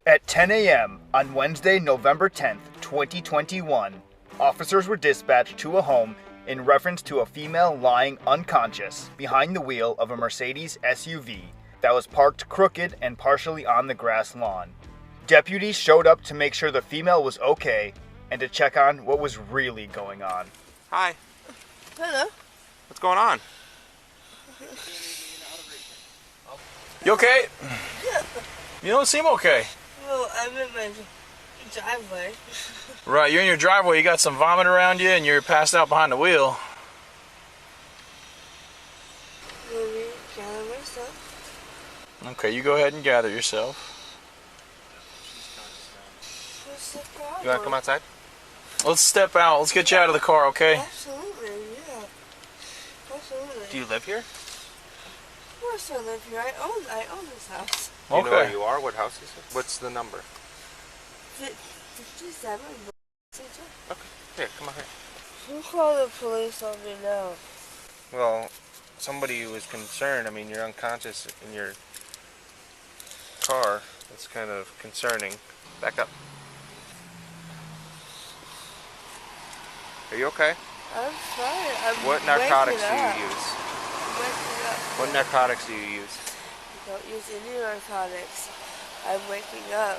At 10 a.m. on Wednesday, November 10th, 2021, officers were dispatched to a home in reference to a female lying unconscious behind the wheel of a Mercedes SUV that was parked crooked and partially on the grass lawn. Deputies showed up to make sure the female was okay and to check on what was really going on. Hi. Hello. What's going on? You okay? You don't seem okay. Well, I'm in my driveway. Right, you're in your driveway, you got some vomit around you, and you're passed out behind the wheel. Let me gather myself. Okay, you go ahead and gather yourself. What's the problem? You want to come outside? Let's step out. Let's get you out of the car, okay? Absolutely, yeah. Absolutely. Do you live here? Of course I live here. I own this house. Do you know Okay. where you are? What house is it? What's the number? 57. Okay. Here, come on here. Who called the police on me now? Well, somebody was concerned. I mean, you're unconscious in your car. That's kind of concerning. Back up. Are you okay? I'm fine. I'm What narcotics do waking up. you use? I'm waking up. What narcotics do you use? I don't use any narcotics. I'm waking up.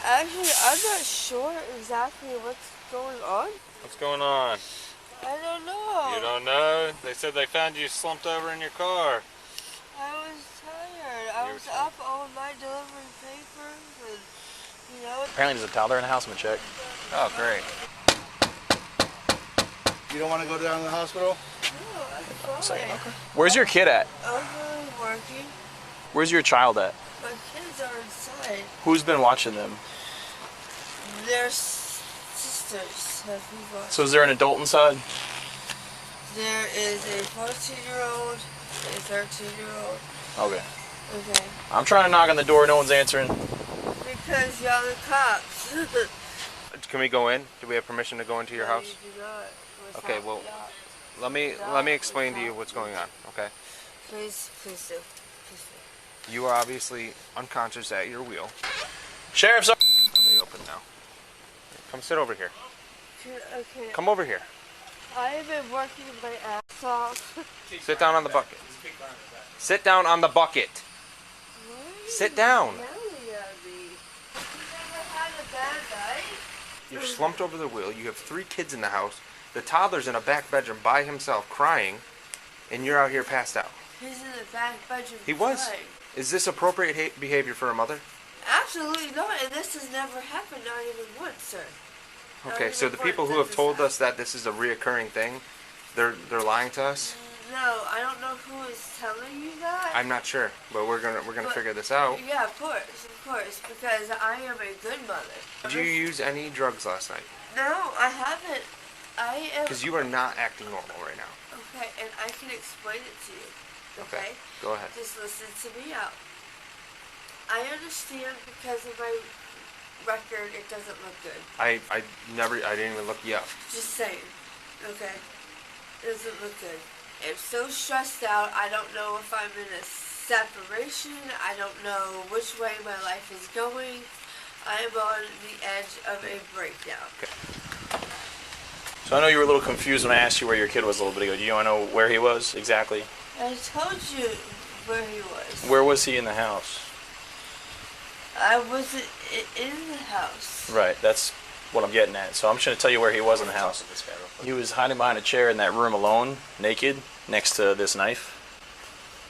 Actually, I'm not sure exactly what's going on. What's going on? I don't know. You don't know? They said they found you slumped over in your car. I was tired. I You were was tired. up all night delivering papers and, you know. Apparently there's a toddler in the house. I'm gonna check. Oh, great. You don't want to go down to the hospital? No, I'm fine. Where's your kid at? I'm really working. Where's your child at? My kids are inside. Who's been watching them? Their sisters have been watching. So is there an adult inside? There is a 14-year-old, a 13-year-old. Okay. Okay. I'm trying to knock on the door. No one's answering. Because y'all the cops. Can we go in? Do we have permission to go into your No, house? you do not. Without Okay, well, y'all. let me explain to you what's going on, okay? Please do. Please do. You are obviously unconscious at your wheel. Sheriff's. Are they open now? Come sit over here. Okay. Come over here. I have been working my ass off. Sit down on the bucket. Sit down on the bucket. Sit down. Yelling at me. You never had a bad night? You're slumped over the wheel. You have 3 kids in the house. The toddler's in a back bedroom by himself crying, and you're out here passed out. He's in the back bedroom. He was. crying. Is this appropriate behavior for a mother? Absolutely not, and this has never happened, not even once, sir. Not Okay, even so the once people who has have this told happened. us that this is a reoccurring thing, they're lying to us. No, I don't know who is telling you that. I'm not sure, but we're gonna But- figure this out. Yeah, of course, because I am a good mother. Did you use any drugs last night? No, I haven't. I am. Because you are not acting normal right now. Okay, and I can explain it to you. Okay? Go ahead. Just listen to me out. I understand because of my record, it doesn't look good. I didn't even look you up. Just saying. Okay? It doesn't look good. I'm so stressed out. I don't know if I'm in a separation. I don't know which way my life is going. I am on the edge of a breakdown. So I know you were a little confused when I asked you where your kid was a little bit ago. Do you want to know where he was exactly? I told you where he was. Where was he in the house? I wasn't in the house. Right, that's what I'm getting at. So I'm just going to tell you where he was in the house. He was hiding behind a chair in that room alone, naked, next to this knife.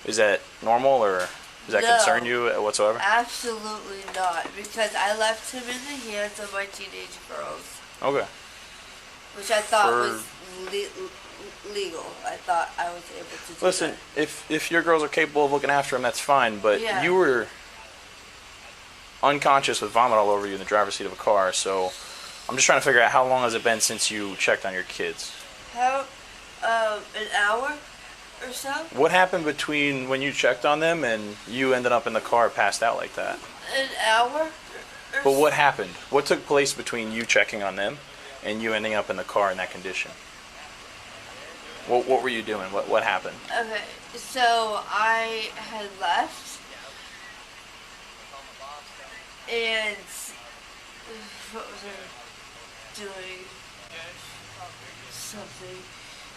Is that normal, or does that No. concern you whatsoever? Absolutely not, because I left him in the hands of my teenage girls, Okay. which I thought For- was legal. I thought I was able to do Listen, that. if your girls are capable of looking after him, that's fine, but Yeah. you were unconscious with vomit all over you in the driver's seat of a car, so I'm just trying to figure out how long has it been since you checked on your kids? How, an hour or so? What happened between when you checked on them and you ended up in the car passed out like that? An hour? Or But what happened? What took place between you checking on them and you ending up in the car in that condition? What were you doing? What happened? Okay, so I had left. And what was I doing? Something.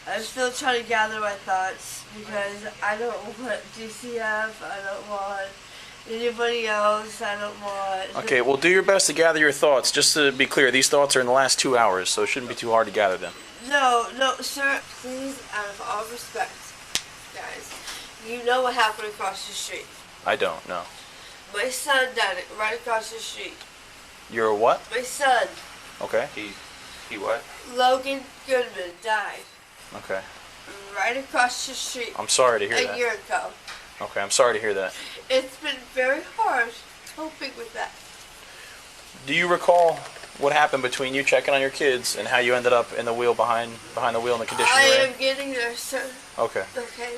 I'm still trying to gather my thoughts because I don't want DCF. I don't want anybody else. I don't want. Okay, well, do your best to gather your thoughts. Just to be clear, these thoughts are in the last 2 hours, so it shouldn't be too hard to gather them. No, sir. Please, out of all respect, guys, you know what happened across the street. I don't, no. My son died right across the street. You're what? My son, Okay, He what? Logan Goodman, died okay. right across the street I'm sorry to hear a that. year ago. Okay, I'm sorry to hear that. It's been very hard coping with that. Do you recall what happened between you checking on your kids and how you ended up in the wheel behind the wheel in the condition I you're in? am getting there, sir. Okay. Okay?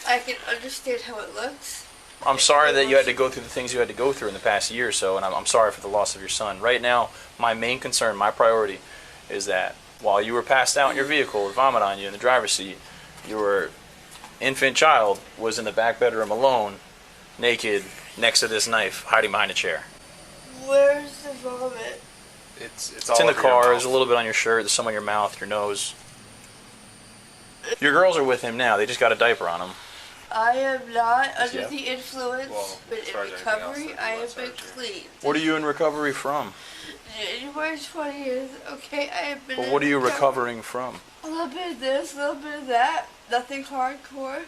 I can understand how it looks. I'm sorry that you had to go through the things you had to go through in the past year or so, and I'm sorry for the loss of your son. Right now, my main concern, my priority, is that while you were passed out in your vehicle with vomit on you in the driver's seat, your infant child was in the back bedroom alone, naked, next to this knife, hiding behind a chair. Where's the vomit? It's It's in the car. There's a little bit on your shirt. There's some on your mouth, your nose. Your girls are with him now. They just got a diaper on them. I am not under Yeah. the influence, Well, but as in far as anything else, recovery, then I you have want been surgery. clean. What are you in recovery from? January 20th, okay, I have been Well, in what are you recovery. recovering from? A little bit of this, a little bit of that. Nothing hardcore.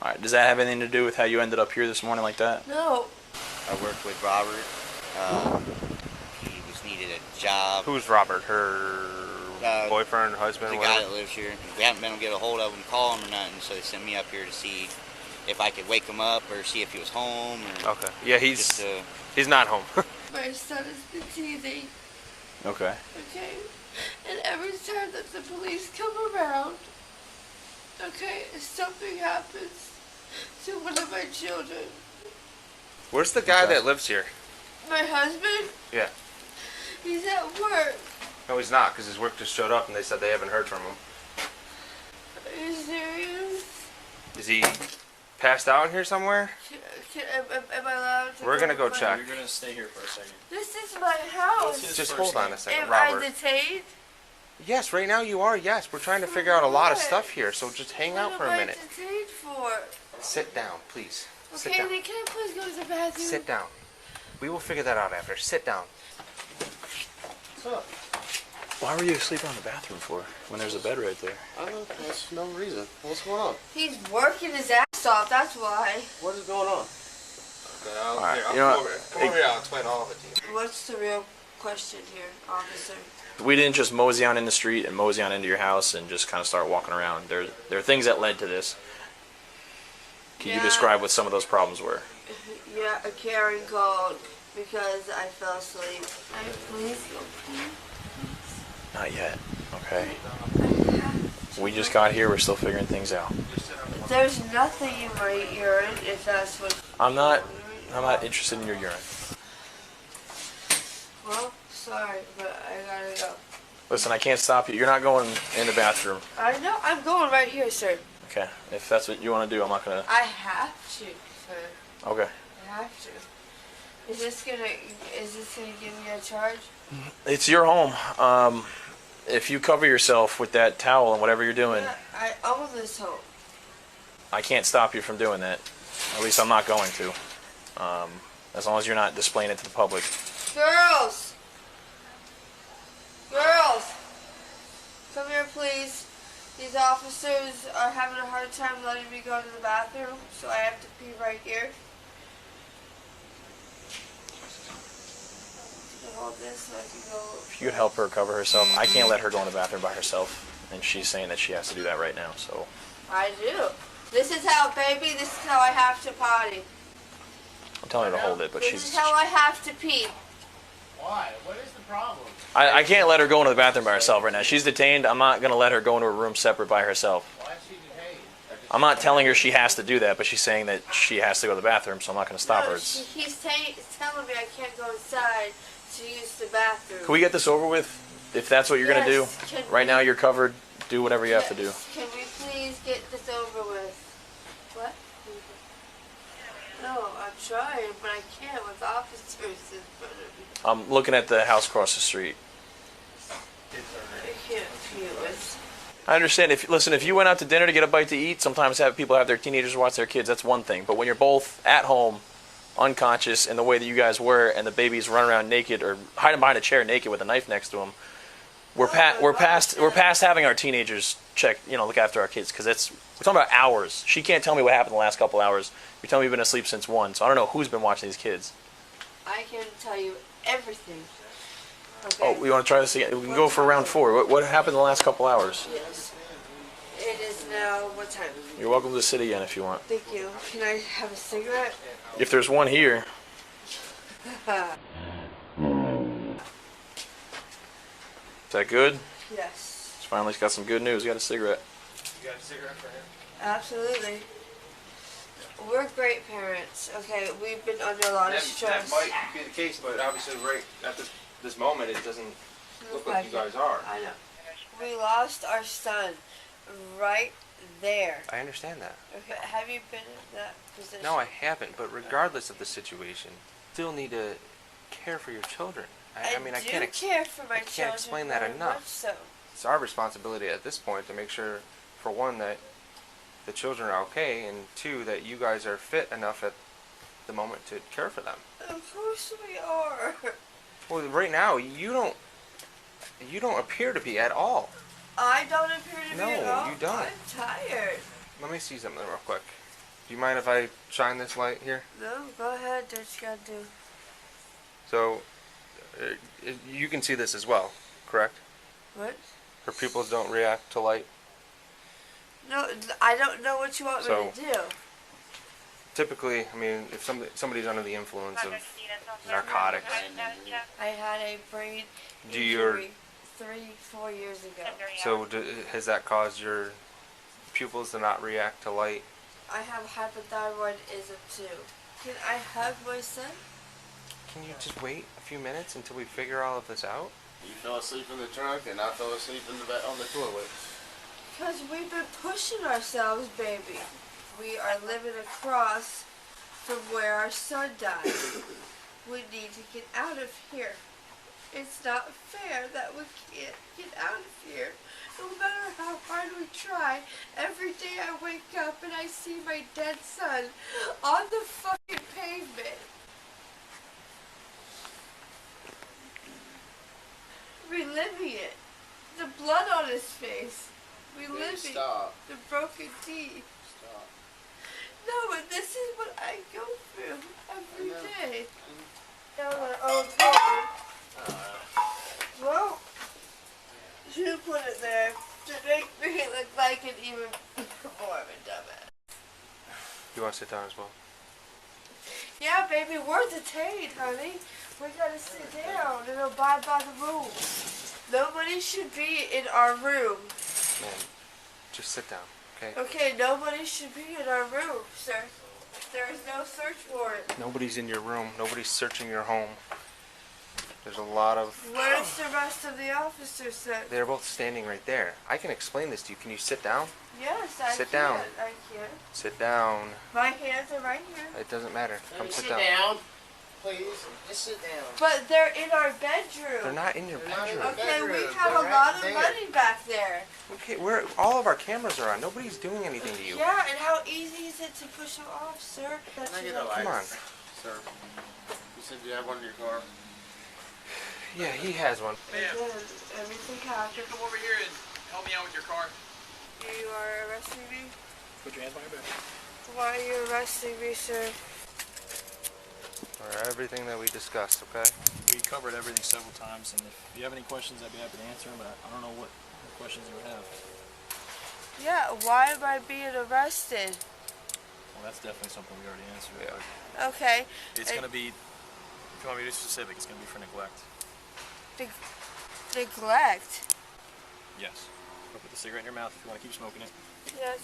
All right. Does that have anything to do with how you ended up here this morning like that? No. I worked with Robert. He was needed a job. Who's Robert? Her boyfriend, husband, The guy whatever? that lives here. We haven't been able to get a hold of him, call him or nothing, so they sent me up here to see if I could wake him up or see if he was home or Okay. Yeah, just he's not home. My son has been teething, Okay. okay? And every time that the police come around, okay, something happens to one of my children. Where's the guy Okay. that lives here? My husband, Yeah. he's at work. No, he's not, because his work just showed up and they said they haven't heard from him. Are you serious? Is he passed out in here somewhere? Am I allowed to We're gonna go with my- check. You're gonna stay here for a second. This is my house. His Just first hold on name. a second, Am I Robert. detained? Yes, right now you are. Yes, we're trying to figure out a lot of What? stuff here, so just hang out What for a am I minute. detained for? Sit down, please. Sit Okay, down. then can I please go to the bathroom? Sit down. We will figure that out after. Sit down. Why were you asleep on the bathroom floor when there's a bed right there? That's no reason. What's going on? He's working his ass off, that's why. What is going on? All right, you know what? Come over here. I'll explain all of it to you. What's the real question here, officer? We didn't just mosey on in the street and mosey on into your house and just kind of start walking around. There are things that led to this. Can you Yeah. describe what some of those problems were? Yeah, a Karen called because I fell asleep. Can I please go pee? Not yet. Okay. I have We just got here. We're still figuring things out. There's nothing in my urine if that's what. I'm not interested in your urine. Well, sorry, but I gotta go. Listen, I can't stop you. You're not going in the bathroom. I know, I'm going right here, sir. Okay. If that's what you want to do, I'm not gonna. I have to, sir. Okay. I have to. Is this gonna give me a charge? It's your home. If you cover yourself with that towel and whatever you're doing, Yeah, I own this home. I can't stop you from doing that. At least I'm not going to. As long as you're not displaying it to the public. Girls! Girls! Come here, please. These officers are having a hard time letting me go to the bathroom, so I have to pee right here. You can hold this so I can go. If you could help her cover herself, I can't let her go in the bathroom by herself. And she's saying that she has to do that right now, so. I do. This is how, baby, this is how I have to potty. I'm telling her to hold it, but This she's. is how I have to pee. Why? What is the problem? I can't let her go into the bathroom by herself right now. She's detained. I'm not going to let her go into a room separate by herself. Why is she detained? I'm not telling her she has to do that, but she's saying that she has to go to the bathroom, so I'm not going to stop No, her. It's, he's telling me I can't go inside to use the bathroom. can we get this over with? If that's what you're going to do? Yes, can Right we- now you're covered. Do whatever you have to do. Yes, can we please get this over with? What? No, I'm trying, but I can't with officers in front of me. I'm looking at the house across the street. I can't feel it. I understand. If you went out to dinner to get a bite to eat, sometimes people have their teenagers watch their kids. That's one thing. But when you're both at home, unconscious, in the way that you guys were, and the babies run around naked or hiding behind a chair naked with a knife next to them, we're past having our teenagers look after our kids, because we're talking about hours. She can't tell me what happened the last couple hours. You're telling me you've been asleep since 1, so I don't know who's been watching these kids. I can tell you everything. Okay. Oh, we want to try this again? We can go for round 4. What happened the last couple hours? Yes. It is now what time? You're welcome to sit again if you want. Thank you. Can I have a cigarette? If there's one here. Is that good? Yes. It's finally got some good news. You got a cigarette. You got a cigarette for him? Absolutely. We're great parents. Okay, we've been under a lot of stress. That might be the case, but obviously right at this moment it doesn't look like you guys are. I know. We lost our son right there. I understand that. Okay, have you been in that position? No, I haven't. But regardless of the situation, still need to care for your children. I mean, I do can't. care for my I can't children explain that very enough. much so. It's our responsibility at this point to make sure, for one, that the children are okay, and two, that you guys are fit enough at the moment to care for them. Of course we are. Well, right now you don't appear to be at all. I don't appear to be No, at all. you don't. I'm tired. Let me see something real quick. Do you mind if I shine this light here? No, go ahead. Do what you gotta do. So, you can see this as well, correct? What? Her pupils don't react to light. No, I don't know what you want me So- to do. Typically, I mean, if somebody's under the influence of narcotics, I had a brain Do your- injury 3-4 years ago. so has that caused your pupils to not react to light? I have hypothyroidism too. Can I hug my son? Can you just wait a few minutes until we figure all of this out? You fell asleep in the trunk and I fell asleep in on the toilet. Because we've been pushing ourselves, baby. We are living across from where our son died. We need to get out of here. It's not fair that we can't get out of here. No matter how hard we try, every day I wake up and I see my dead son on the fucking pavement. Reliving it. The blood on his face. Reliving Stop. the broken teeth. Stop. No, but this is what I go through every I know. day. Now my own phone. Well, you put it there to make me look like an even more of a dumbass. You want to sit down as well? Yeah, baby, we're detained, honey. We gotta sit down and abide by the rules. Nobody should be in our room. Man, just sit down, okay? Okay, nobody should be in our room, sir. There is no search warrant. Nobody's in your room. Nobody's searching your home. There's a lot of... Where's the rest of the officers, sir? They're both standing right there. I can explain this to you. Can you sit down? Yes, I Sit can. down. I can. Sit down. My hands are right here. It doesn't matter. Let Come me sit sit down. down. Please, just sit down. But they're in our bedroom. They're not in your They're not in bedroom. the Okay, we bedroom. have They're a lot right of there. money back there. Okay, all of our cameras are on. Nobody's doing anything to you. Yeah, and how easy is it to push them off, sir? That's Can I get just a like- Come on. Sir, you said you have one in your car. Yeah, he has one. Again, everything happened. Come over here and help me out with your car. You are arresting me? Put your hands behind your back. Why are you arresting me, sir? For everything that we discussed, okay? We covered everything several times, and if you have any questions, I'd be happy to answer them, but I don't know what questions you would have. Yeah, why am I being arrested? Well, that's definitely something we already answered. Yeah. But Okay. it's going to be, if you want me to be specific, it's going to be for neglect. Neglect? Yes. Go put the cigarette in your mouth if you want to keep smoking it. Yes.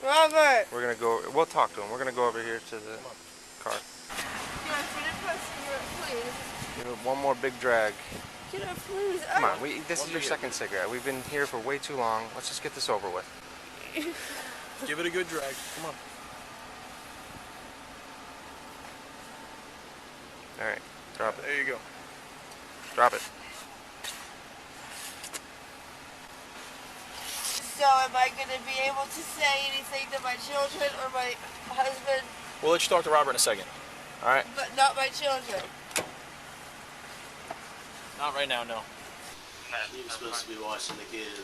Robert! We're gonna go. We'll talk to him. We're gonna go over here to the car. Can I finish my cigarette, please? You know, one more big drag. Can I please? Come on. This is your second cigarette. We've been here for way too long. Let's just get this over with. Give it a good drag. Come on. All right, drop it. There you go. Drop it. So am I going to be able to say anything to my children or my husband, We'll let you talk to Robert in a second. All right? but not my children? Not right now, no. He was supposed to be watching the kids.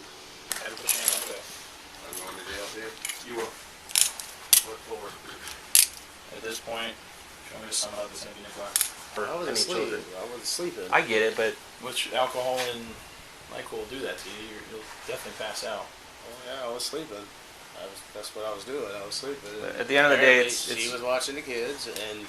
Had to put your hand up there. I'm going to jail too. You will. Look forward. At this point, if you want me to sum it up, it's going to be neglect. I was Any asleep. children. I was sleeping. I get it, but Which alcohol and NyQuil will do that to you. You'll definitely pass out. Oh yeah, I was sleeping. That's what I was doing. I was sleeping. at the end of the day, Apparently, she was watching the kids, and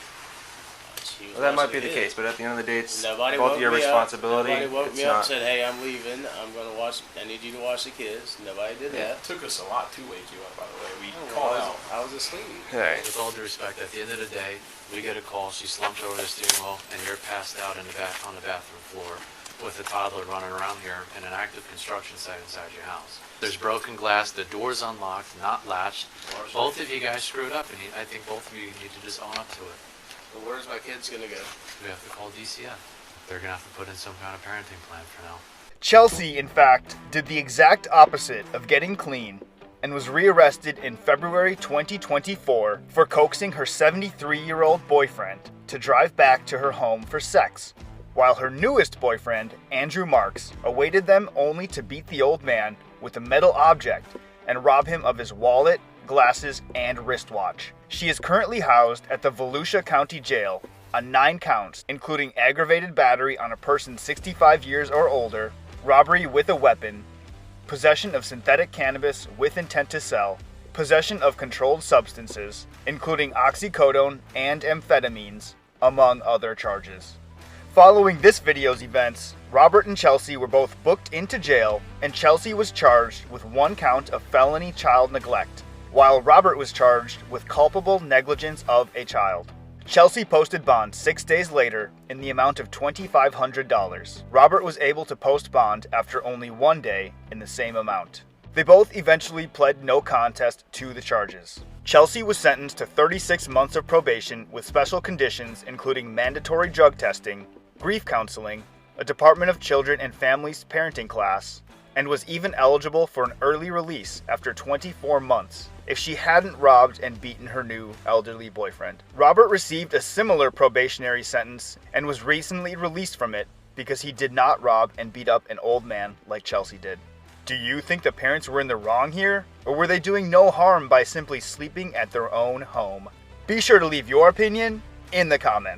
she was well, that might watching be the kids. case. But at the end of the day, it's Nobody both woke your me responsibility. Up. Nobody woke It's me up not. and said, "Hey, I'm leaving. I'm going to watch. I need you to watch the kids." Nobody did that. It took us a lot to wake you up, by the way. We Oh, called well, out. I was asleep. Hey, With all due respect, at the end of the day, we get a call, she slumped over the steering wheel, and you're passed out in the on the bathroom floor with a toddler running around here in an active construction site inside your house. There's broken glass, the door's unlocked, not latched. Both of you guys screwed up, and I think both of you need to just own up to it. But where's my kids going to go? We have to call DCF. They're going to have to put in some kind of parenting plan for now. Chelsea, in fact, did the exact opposite of getting clean and was rearrested in February 2024 for coaxing her 73-year-old boyfriend to drive back to her home for sex, while her newest boyfriend, Andrew Marks, awaited them only to beat the old man with a metal object and rob him of his wallet, glasses, and wristwatch. She is currently housed at the Volusia County Jail on 9 counts, including aggravated battery on a person 65 years or older, robbery with a weapon, possession of synthetic cannabis with intent to sell, possession of controlled substances, including oxycodone and amphetamines, among other charges. Following this video's events, Robert and Chelsea were both booked into jail, and Chelsea was charged with 1 count of felony child neglect, while Robert was charged with culpable negligence of a child. Chelsea posted bond 6 days later in the amount of $2,500. Robert was able to post bond after only 1 day in the same amount. They both eventually pled no contest to the charges. Chelsea was sentenced to 36 months of probation with special conditions including mandatory drug testing, grief counseling, a Department of Children and Families parenting class, and was even eligible for an early release after 24 months if she hadn't robbed and beaten her new elderly boyfriend. Robert received a similar probationary sentence and was recently released from it because he did not rob and beat up an old man like Chelsea did. Do you think the parents were in the wrong here, or were they doing no harm by simply sleeping at their own home? Be sure to leave your opinion in the comments.